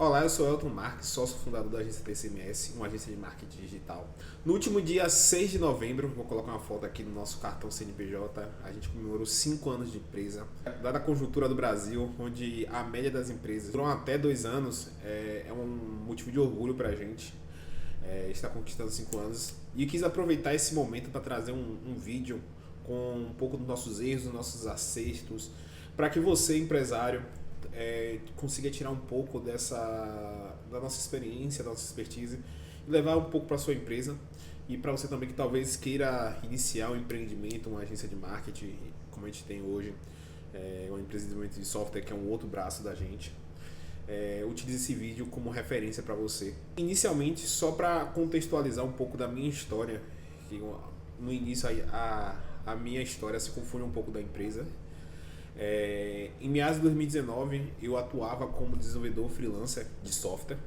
Olá, eu sou Elton Marques, sócio fundador da agência TCMS, uma agência de marketing digital. No último dia 6 de novembro, vou colocar uma foto aqui no nosso cartão CNPJ, a gente comemorou 5 anos de empresa. Dada a conjuntura do Brasil, onde a média das empresas duram até 2 anos, é um motivo de orgulho para a gente estar conquistando 5 anos. E quis aproveitar esse momento para trazer um vídeo com um pouco dos nossos erros, dos nossos acertos, para que você, empresário, consiga tirar um pouco da nossa experiência, da nossa expertise e levar um pouco para sua empresa, e para você também que talvez queira iniciar um empreendimento, uma agência de marketing como a gente tem hoje, uma empresa de desenvolvimento de software que é um outro braço da gente. Utilize esse vídeo como referência para você. Inicialmente, só para contextualizar um pouco da minha história, que no início a minha história se confunde um pouco da empresa. Em meados de 2019 eu atuava como desenvolvedor freelancer de software,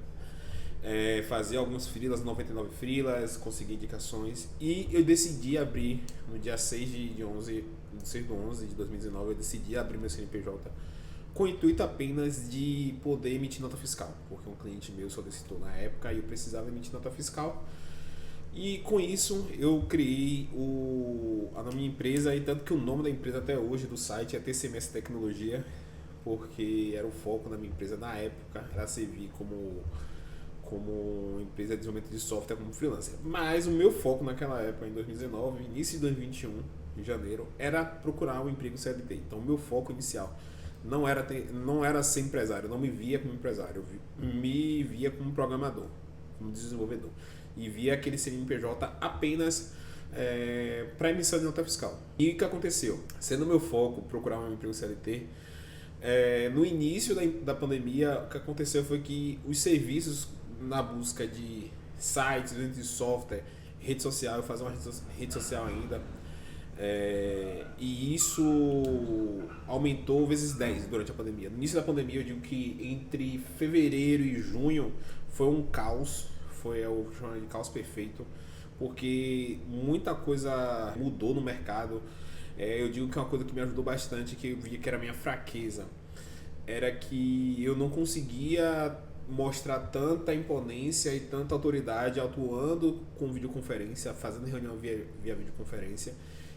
fazia alguns freelas, 99 freelas, consegui indicações, e eu decidi abrir no dia 6 de 11 de 2019, eu decidi abrir meu CNPJ com o intuito apenas de poder emitir nota fiscal, porque um cliente meu solicitou na época e eu precisava emitir nota fiscal. E com isso eu criei a minha empresa, e tanto que o nome da empresa até hoje do site é TCMS Tecnologia, porque era o foco da minha empresa na época, era servir como empresa de desenvolvimento de software como freelancer. Mas o meu foco naquela época, em 2019, início de 2021, em janeiro, era procurar um emprego CLT. Então o meu foco inicial não era ser empresário, eu não me via como empresário, eu me via como programador, como desenvolvedor. E via aquele CNPJ apenas para emissão de nota fiscal. E o que aconteceu? Sendo meu foco procurar um emprego CLT, no início da pandemia, o que aconteceu foi que os serviços na busca de sites, de software, rede social, eu fazia uma rede social ainda, e isso aumentou vezes 10 durante a pandemia. No início da pandemia, eu digo que entre fevereiro e junho foi um caos. Foi o chamado de caos perfeito, porque muita coisa mudou no mercado. Eu digo que é uma coisa que me ajudou bastante, que eu via que era a minha fraqueza, era que eu não conseguia mostrar tanta imponência e tanta autoridade atuando com videoconferência, fazendo reunião via videoconferência.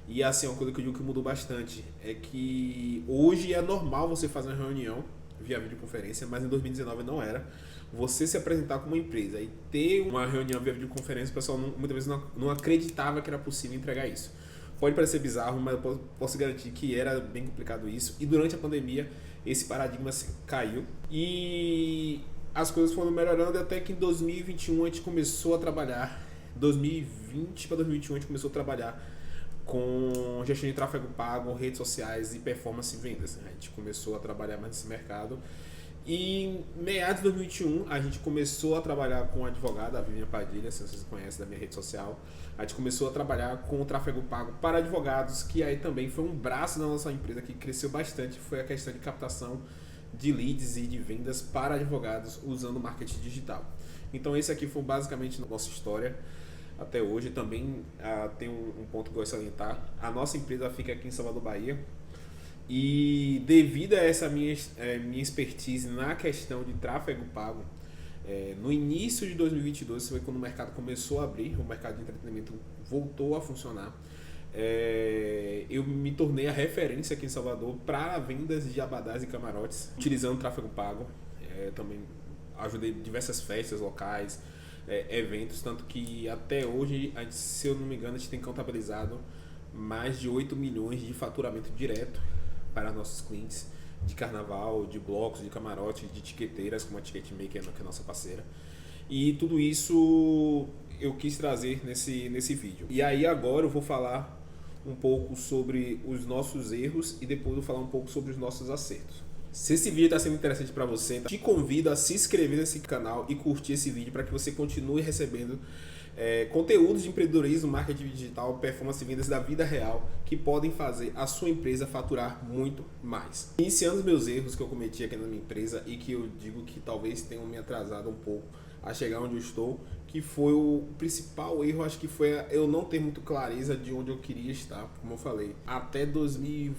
E assim, uma coisa que eu digo que mudou bastante é que hoje é normal você fazer uma reunião via videoconferência, mas em 2019 não era. Você se apresentar como uma empresa e ter uma reunião via videoconferência, o pessoal muitas vezes não acreditava que era possível entregar isso. Pode parecer bizarro, mas eu posso garantir que era bem complicado isso. E durante a pandemia, esse paradigma caiu e as coisas foram melhorando, até que em 2021 a gente começou a trabalhar. 2020 para 2021 a gente começou a trabalhar com gestão de tráfego pago, redes sociais e performance em vendas. A gente começou a trabalhar mais nesse mercado. E em meados de 2021 a gente começou a trabalhar com a advogada, a Viviane Padilha, se vocês conhecem da minha rede social. A gente começou a trabalhar com o tráfego pago para advogados, que aí também foi um braço da nossa empresa que cresceu bastante. Foi a questão de captação de leads e de vendas para advogados usando marketing digital. Então esse aqui foi basicamente a nossa história até hoje. Também tem um ponto que eu gosto de salientar: a nossa empresa fica aqui em Salvador, Bahia, e devido a essa minha expertise na questão de tráfego pago, no início de 2022, foi quando o mercado começou a abrir, o mercado de entretenimento voltou a funcionar, eu me tornei a referência aqui em Salvador para vendas de abadás e camarotes, utilizando tráfego pago. Também ajudei diversas festas locais, eventos, tanto que até hoje, se eu não me engano, a gente tem contabilizado mais de 8 milhões de faturamento direto para nossos clientes de carnaval, de blocos, de camarote, de etiqueteiras, como a Ticketmaker, que é a nossa parceira. E tudo isso eu quis trazer nesse vídeo. E aí agora eu vou falar um pouco sobre os nossos erros e depois eu vou falar um pouco sobre os nossos acertos. Se esse vídeo está sendo interessante para você, te convido a se inscrever nesse canal e curtir esse vídeo para que você continue recebendo conteúdos de empreendedorismo, marketing digital, performance e vendas da vida real, que podem fazer a sua empresa faturar muito mais. Iniciando os meus erros que eu cometi aqui na minha empresa e que eu digo que talvez tenham me atrasado um pouco a chegar onde eu estou, que foi o principal erro, acho que foi eu não ter muito clareza de onde eu queria estar. Como eu falei, até 2020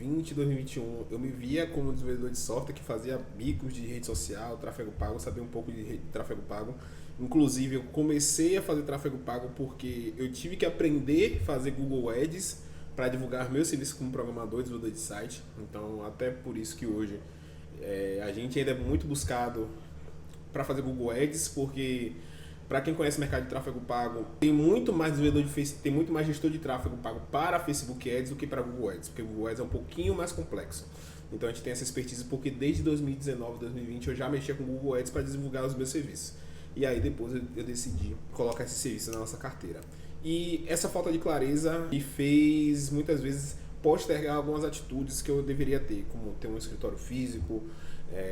2020 e 2021 eu me via como desenvolvedor de software que fazia bicos de rede social, tráfego pago, sabia um pouco de tráfego pago. Inclusive eu comecei a fazer tráfego pago porque eu tive que aprender a fazer Google Ads para divulgar meus serviços como programador e desenvolvedor de site. Então até por isso que hoje a gente ainda é muito buscado para fazer Google Ads, porque para quem conhece o mercado de tráfego pago, tem muito mais desenvolvedor de Facebook, tem muito mais gestor de tráfego pago para Facebook Ads do que para Google Ads, porque o Google Ads é um pouquinho mais complexo. Então a gente tem essa expertise porque desde 2019, 2020 eu já mexia com o Google Ads para divulgar os meus serviços. E aí depois eu decidi colocar esse serviço na nossa carteira. E essa falta de clareza me fez muitas vezes postergar algumas atitudes que eu deveria ter, como ter um escritório físico.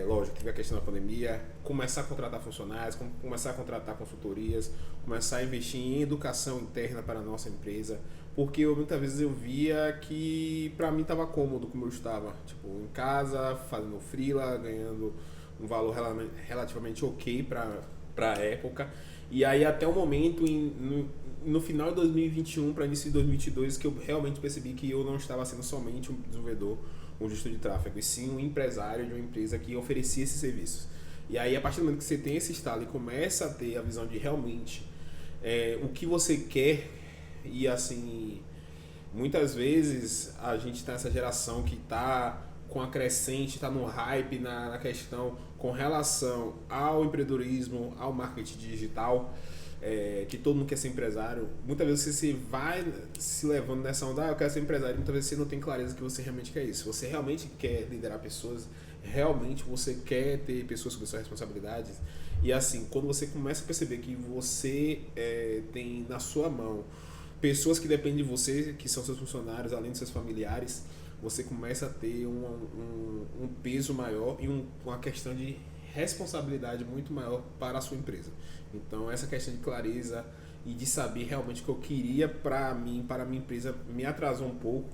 Lógico, teve a questão da pandemia, começar a contratar funcionários, começar a contratar consultorias, começar a investir em educação interna para a nossa empresa, porque muitas vezes eu via que para mim estava cômodo como eu estava, tipo, em casa, fazendo freela, ganhando um valor relativamente ok para a época, e aí até o momento, no final de 2021 para início de 2022, que eu realmente percebi que eu não estava sendo somente um desenvolvedor, um gestor de tráfego, e sim um empresário de uma empresa que oferecia esses serviços. E aí, a partir do momento que você tem esse estalo e começa a ter a visão de realmente o que você quer, e assim, muitas vezes a gente está nessa geração que está com a crescente, está no hype na questão com relação ao empreendedorismo, ao marketing digital, que todo mundo quer ser empresário. Muitas vezes você vai se levando nessa onda, eu quero ser empresário, muitas vezes você não tem clareza que você realmente quer isso. Você realmente quer liderar pessoas, realmente você quer ter pessoas sob suas responsabilidades. E assim, quando você começa a perceber que você tem na sua mão pessoas que dependem de você, que são seus funcionários, além dos seus familiares, você começa a ter um peso maior e uma questão de responsabilidade muito maior para a sua empresa. Então essa questão de clareza e de saber realmente o que eu queria para mim, para a minha empresa, me atrasou um pouco,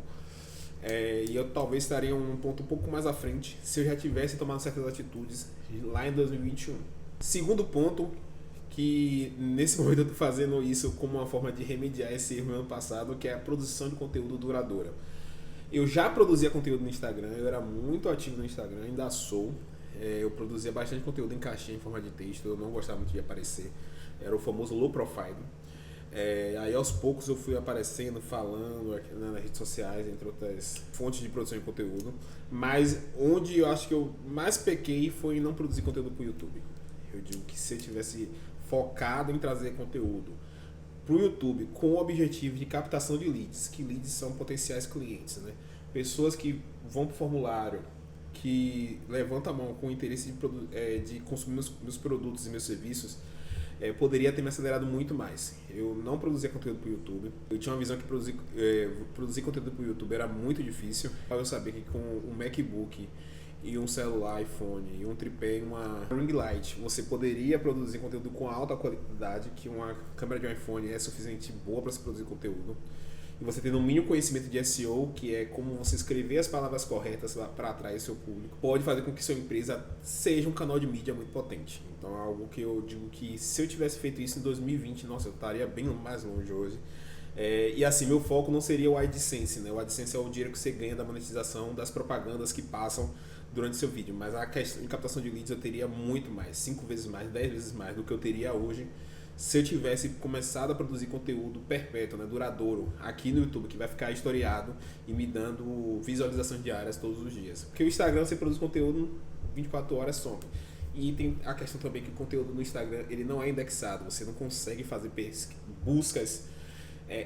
e eu talvez estaria um ponto um pouco mais à frente se eu já tivesse tomado certas atitudes lá em 2021. Segundo ponto, que nesse momento eu estou fazendo isso como uma forma de remediar esse erro no ano passado, que é a produção de conteúdo duradoura. Eu já produzia conteúdo no Instagram, eu era muito ativo no Instagram, ainda sou. Eu produzia bastante conteúdo em caixinha, em forma de texto, eu não gostava muito de aparecer. Era o famoso low profile. Aí aos poucos eu fui aparecendo, falando nas redes sociais, entre outras fontes de produção de conteúdo. Mas onde eu acho que eu mais pequei foi em não produzir conteúdo para o YouTube. Eu digo que se eu tivesse focado em trazer conteúdo para o YouTube com o objetivo de captação de leads, que leads são potenciais clientes, né? Pessoas que vão para o formulário, que levantam a mão com o interesse de consumir meus produtos e meus serviços, poderia ter me acelerado muito mais. Eu não produzia conteúdo para o YouTube. Eu tinha uma visão que produzir conteúdo para o YouTube era muito difícil. Eu sabia que com um MacBook e um celular iPhone e um tripé e uma ring light você poderia produzir conteúdo com alta qualidade, que uma câmera de um iPhone é suficientemente boa para se produzir conteúdo. E você tendo um mínimo conhecimento de SEO, que é como você escrever as palavras corretas para atrair seu público, pode fazer com que sua empresa seja um canal de mídia muito potente. Então é algo que eu digo que se eu tivesse feito isso em 2020, nossa, eu estaria bem mais longe hoje. E assim, meu foco não seria o AdSense, né? O AdSense é o dinheiro que você ganha da monetização das propagandas que passam durante seu vídeo, mas a questão de captação de leads eu teria muito mais, 5 vezes mais, 10 vezes mais do que eu teria hoje se eu tivesse começado a produzir conteúdo perpétuo, né, duradouro, aqui no YouTube, que vai ficar historiado e me dando visualizações diárias todos os dias. Porque o Instagram, você produz conteúdo 24 horas, some. E tem a questão também que o conteúdo no Instagram ele não é indexado, você não consegue fazer buscas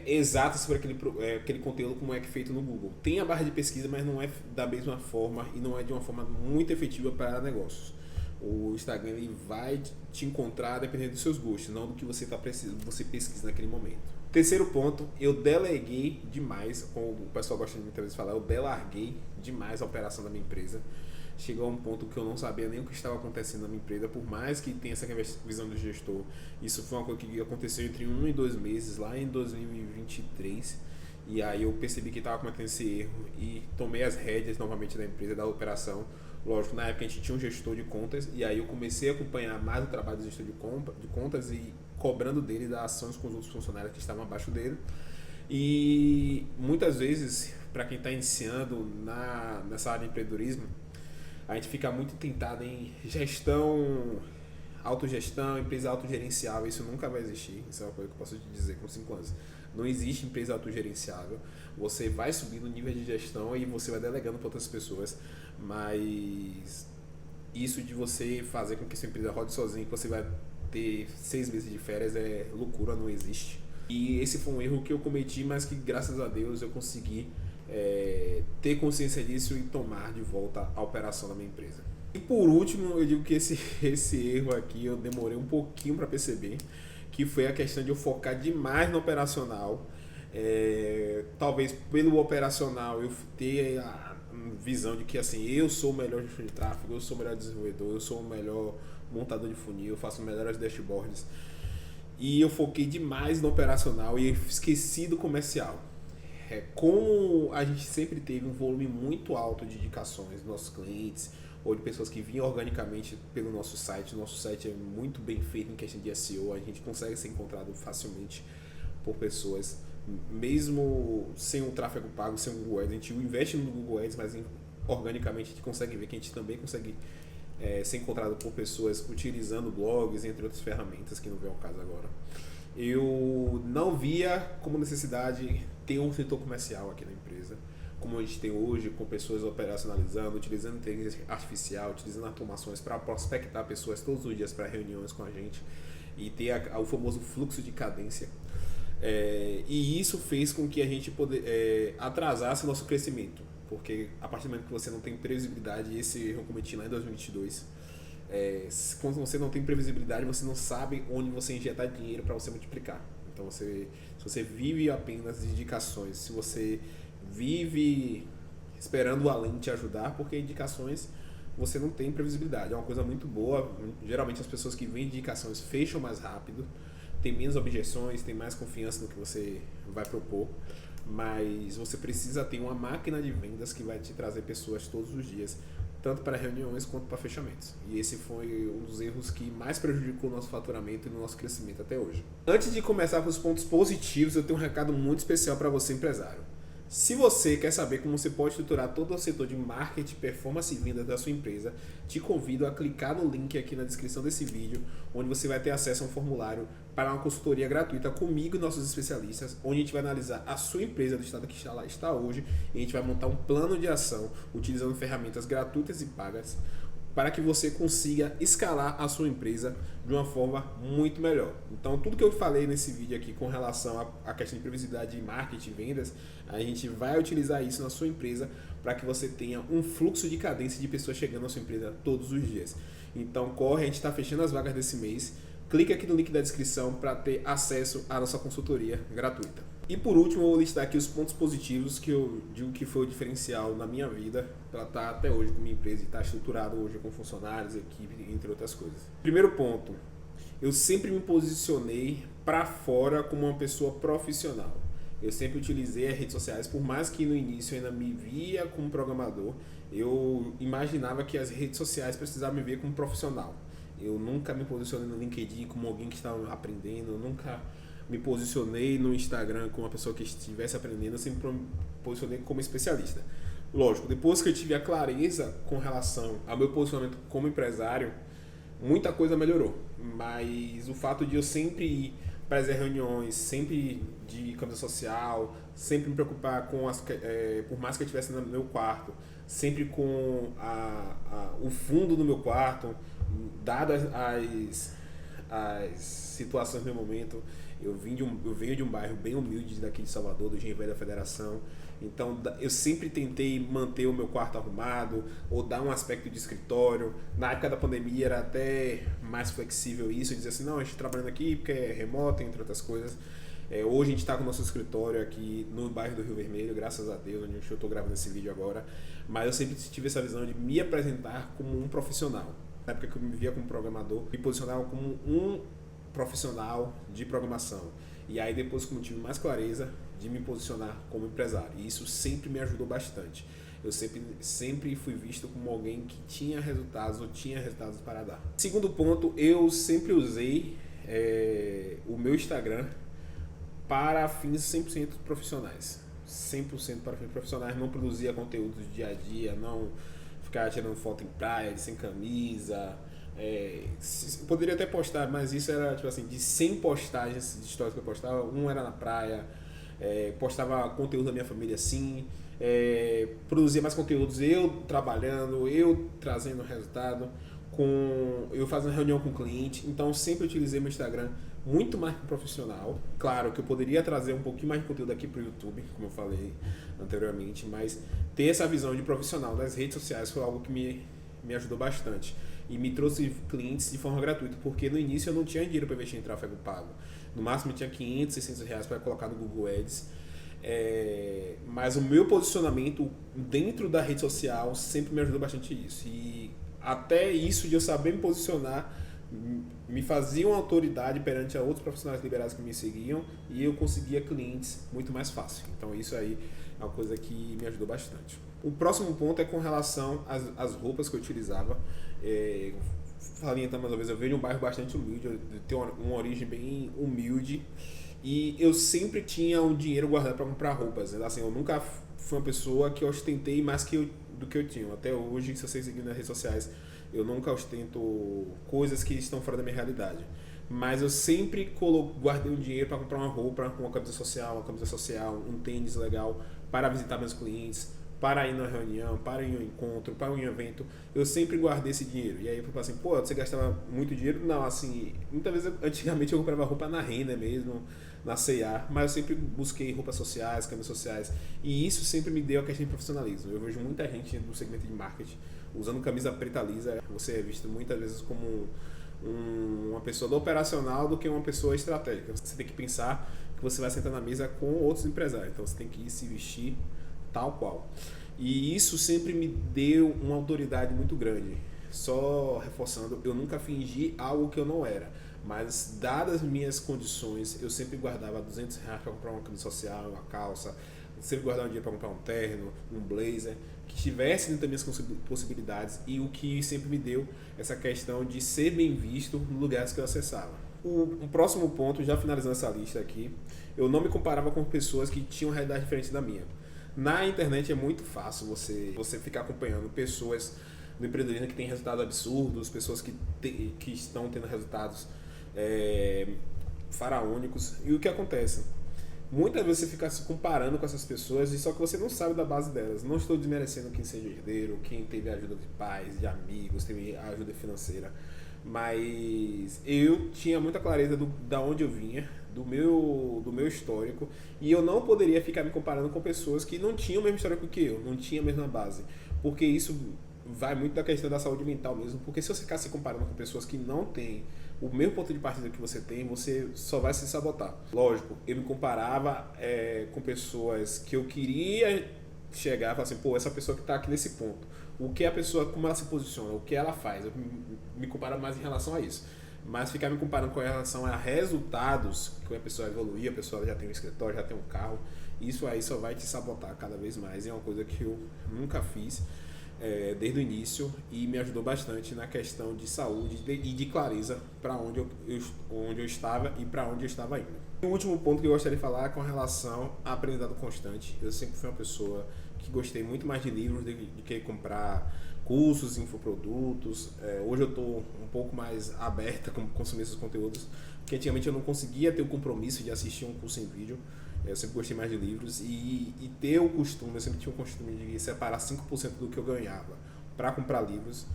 exatas sobre aquele conteúdo como é que é feito no Google. Tem a barra de pesquisa, mas não é da mesma forma e não é de uma forma muito efetiva para negócios. O Instagram ele vai te encontrar dependendo dos seus gostos, não do que você está precisando, você pesquisa naquele momento. Terceiro ponto, eu deleguei demais, como o pessoal gosta de muitas vezes falar, eu delarguei demais a operação da minha empresa. Chegou a um ponto que eu não sabia nem o que estava acontecendo na minha empresa, por mais que tenha essa visão do gestor. Isso foi uma coisa que aconteceu entre 1 e 2 meses, lá em 2023. E aí eu percebi que estava cometendo esse erro e tomei as rédeas novamente da empresa, da operação. Lógico, na época a gente tinha um gestor de contas e aí eu comecei a acompanhar mais o trabalho do gestor de contas e cobrando dele das ações com os outros funcionários que estavam abaixo dele. E muitas vezes, para quem está iniciando nessa área de empreendedorismo, a gente fica muito tentado em gestão, autogestão, empresa autogerenciável. Isso nunca vai existir. Isso é uma coisa que eu posso te dizer com 5 anos. Não existe empresa autogerenciável. Você vai subindo o nível de gestão e você vai delegando para outras pessoas, mas isso de você fazer com que sua empresa rode sozinho, que você vai ter 6 meses de férias, é loucura, não existe. E esse foi um erro que eu cometi, mas que graças a Deus eu consegui ter consciência disso e tomar de volta a operação da minha empresa. E por último, eu digo que esse erro aqui eu demorei um pouquinho para perceber, que foi a questão de eu focar demais no operacional. Talvez pelo operacional eu ter a visão de que assim, eu sou o melhor gestor de tráfego, eu sou o melhor desenvolvedor, eu sou o melhor montador de funil, eu faço melhores dashboards. E eu foquei demais no operacional e esqueci do comercial. Como a gente sempre teve um volume muito alto de indicações dos nossos clientes ou de pessoas que vinham organicamente pelo nosso site é muito bem feito em questão de SEO, a gente consegue ser encontrado facilmente por pessoas, mesmo sem um tráfego pago, sem o Google Ads. A gente investe no Google Ads, mas organicamente a gente consegue ver que a gente também consegue ser encontrado por pessoas utilizando blogs, entre outras ferramentas, que não vem ao caso agora. Eu não via como necessidade ter um setor comercial aqui na empresa, como a gente tem hoje, com pessoas operacionalizando, utilizando inteligência artificial, utilizando automações para prospectar pessoas todos os dias para reuniões com a gente e ter o famoso fluxo de cadência. E isso fez com que a gente atrasasse o nosso crescimento, porque a partir do momento que você não tem previsibilidade, esse eu cometi lá em 2022, quando você não tem previsibilidade, você não sabe onde você injetar dinheiro para você multiplicar. Então, se você vive apenas de indicações, se você vive esperando o além te ajudar, porque indicações você não tem previsibilidade. É uma coisa muito boa. Geralmente as pessoas que vendem indicações fecham mais rápido, tem menos objeções, tem mais confiança no que você vai propor, mas você precisa ter uma máquina de vendas que vai te trazer pessoas todos os dias, tanto para reuniões quanto para fechamentos. E esse foi um dos erros que mais prejudicou o nosso faturamento e o nosso crescimento até hoje. Antes de começar com os pontos positivos, eu tenho um recado muito especial para você, empresário. Se você quer saber como você pode estruturar todo o setor de marketing, performance e vendas da sua empresa, te convido a clicar no link aqui na descrição desse vídeo, onde você vai ter acesso a um formulário para uma consultoria gratuita comigo e nossos especialistas, onde a gente vai analisar a sua empresa do estado que está hoje e a gente vai montar um plano de ação utilizando ferramentas gratuitas e pagas para que você consiga escalar a sua empresa de uma forma muito melhor. Então, tudo que eu falei nesse vídeo aqui com relação à questão de previsibilidade de marketing e vendas, a gente vai utilizar isso na sua empresa para que você tenha um fluxo de cadência de pessoas chegando na sua empresa todos os dias. Então, corre, a gente está fechando as vagas desse mês. Clique aqui no link da descrição para ter acesso à nossa consultoria gratuita. E por último, eu vou listar aqui os pontos positivos que eu digo que foi o diferencial na minha vida para estar até hoje com minha empresa e estar estruturado hoje com funcionários, equipe, entre outras coisas. Primeiro ponto, eu sempre me posicionei para fora como uma pessoa profissional. Eu sempre utilizei as redes sociais, por mais que no início eu ainda me via como programador, eu imaginava que as redes sociais precisavam me ver como profissional. Eu nunca me posicionei no LinkedIn como alguém que estava aprendendo, eu nunca me posicionei no Instagram como uma pessoa que estivesse aprendendo, eu sempre me posicionei como especialista. Lógico, depois que eu tive a clareza com relação ao meu posicionamento como empresário, muita coisa melhorou. Mas o fato de eu sempre ir para as reuniões, sempre de camisa social, sempre me preocupar com por mais que eu estivesse no meu quarto, sempre com o fundo do meu quarto, dadas as situações do meu momento. Eu venho de um bairro bem humilde daqui de Salvador, do Engenho Velho da Federação. Então eu sempre tentei manter o meu quarto arrumado ou dar um aspecto de escritório. Na época da pandemia era até mais flexível isso, eu dizia assim, não, a gente está trabalhando aqui porque é remoto, entre outras coisas. Hoje a gente está com o nosso escritório aqui no bairro do Rio Vermelho, graças a Deus, onde eu estou gravando esse vídeo agora. Mas eu sempre tive essa visão de me apresentar como um profissional. Na época que eu me via como programador, me posicionava como um profissional de programação. E aí depois, como tive mais clareza, de me posicionar como empresário. E isso sempre me ajudou bastante. Eu sempre fui visto como alguém que tinha resultados ou tinha resultados para dar. Segundo ponto, eu sempre usei o meu Instagram para fins 100% profissionais. 100% para fins profissionais, não produzia conteúdo do dia a dia, não ficar tirando foto em praia, sem camisa. Poderia até postar, mas isso era tipo assim, de 100 postagens de histórias que eu postava, um era na praia, postava conteúdo da minha família assim, produzia mais conteúdos eu trabalhando, eu trazendo resultado, eu fazendo reunião com o cliente, então sempre utilizei meu Instagram muito mais que profissional. Claro que eu poderia trazer um pouquinho mais de conteúdo aqui para o YouTube, como eu falei anteriormente, mas ter essa visão de profissional das redes sociais foi algo que me ajudou bastante e me trouxe clientes de forma gratuita, porque no início eu não tinha dinheiro para investir em tráfego pago. No máximo eu tinha 500, 600 reais para colocar no Google Ads. Mas o meu posicionamento dentro da rede social sempre me ajudou bastante isso. E até isso de eu saber me posicionar me fazia uma autoridade perante a outros profissionais liberais que me seguiam e eu conseguia clientes muito mais fácil. Então isso aí é uma coisa que me ajudou bastante. O próximo ponto é com relação às roupas que eu utilizava. Falei então mais uma vez, eu venho de um bairro bastante humilde, eu tenho uma origem bem humilde e eu sempre tinha um dinheiro guardado para comprar roupas. Assim, eu nunca fui uma pessoa que ostentei mais do que eu tinha. Até hoje, se vocês seguirem nas redes sociais, eu nunca ostento coisas que estão fora da minha realidade. Mas eu sempre guardei um dinheiro para comprar uma roupa, uma camisa social, um tênis legal para visitar meus clientes, para ir numa reunião, para ir em um encontro, para ir em um evento. Eu sempre guardei esse dinheiro. E aí eu falei assim, pô, você gastava muito dinheiro? Não, assim, muitas vezes, antigamente eu comprava roupa na Renner mesmo, na C&A, mas eu sempre busquei roupas sociais, camisas sociais. E isso sempre me deu a questão de profissionalismo. Eu vejo muita gente no segmento de marketing usando camisa preta lisa. Você é visto muitas vezes como uma pessoa do operacional do que uma pessoa estratégica. Você tem que pensar que você vai sentar na mesa com outros empresários. Então você tem que ir se vestir tal qual. E isso sempre me deu uma autoridade muito grande. Só reforçando, eu nunca fingi algo que eu não era. Mas, dadas as minhas condições, eu sempre guardava 200 reais para comprar uma camisa social, uma calça. Sempre guardava um dinheiro para comprar um terno, um blazer, que estivesse dentro das minhas possibilidades. E o que sempre me deu essa questão de ser bem visto nos lugares que eu acessava. O próximo ponto, já finalizando essa lista aqui, eu não me comparava com pessoas que tinham realidade diferente da minha. Na internet é muito fácil você ficar acompanhando pessoas do empreendedorismo que têm resultados absurdos, pessoas que estão tendo resultados faraônicos. E o que acontece? Muitas vezes você fica se comparando com essas pessoas e só que você não sabe da base delas. Não estou desmerecendo quem seja herdeiro, quem teve ajuda de pais, de amigos, teve ajuda financeira. Mas eu tinha muita clareza da onde eu vinha, do meu histórico, e eu não poderia ficar me comparando com pessoas que não tinham o mesmo histórico que eu, não tinham a mesma base, porque isso vai muito da questão da saúde mental mesmo, porque se você ficar se comparando com pessoas que não têm o mesmo ponto de partida que você tem, você só vai se sabotar. Lógico, eu me comparava com pessoas que eu queria chegar e falar assim, pô, essa pessoa que está aqui nesse ponto, o que a pessoa, como ela se posiciona, o que ela faz, eu me comparo mais em relação a isso. Mas ficar me comparando com relação a resultados, que a pessoa evoluir, a pessoa já tem um escritório, já tem um carro, isso aí só vai te sabotar cada vez mais. E é uma coisa que eu nunca fiz desde o início e me ajudou bastante na questão de saúde e de clareza para onde eu estava e para onde eu estava indo. O último ponto que eu gostaria de falar é com relação a aprendizado constante. Eu sempre fui uma pessoa que gostei muito mais de livros do que comprar cursos, infoprodutos. Hoje eu estou um pouco mais aberta a consumir esses conteúdos, porque antigamente eu não conseguia ter o compromisso de assistir um curso em vídeo. Eu sempre gostei mais de livros e ter o costume, eu sempre tinha o costume de separar 5% do que eu ganhava para comprar livros.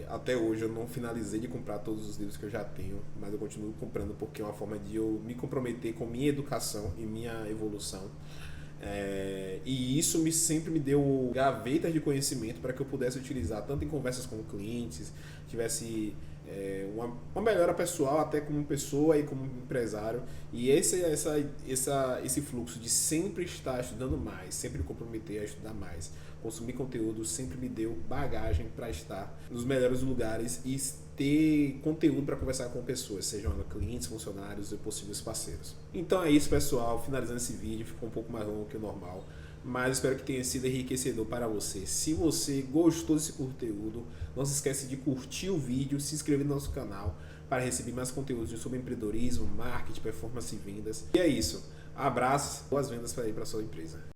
Até hoje eu não finalizei de comprar todos os livros que eu já tenho, mas eu continuo comprando porque é uma forma de eu me comprometer com minha educação e minha evolução. E isso sempre me deu gavetas de conhecimento para que eu pudesse utilizar tanto em conversas com clientes, tivesse uma melhora pessoal até como pessoa e como empresário. E esse fluxo de sempre estar estudando mais, sempre me comprometer a estudar mais, consumir conteúdo, sempre me deu bagagem para estar nos melhores lugares e ter conteúdo para conversar com pessoas, sejam clientes, funcionários ou possíveis parceiros. Então é isso, pessoal, finalizando esse vídeo, ficou um pouco mais longo que o normal, mas espero que tenha sido enriquecedor para você. Se você gostou desse conteúdo, não se esqueça de curtir o vídeo, se inscrever no nosso canal para receber mais conteúdos sobre empreendedorismo, marketing, performance e vendas. E é isso. Abraço, boas vendas para sua empresa.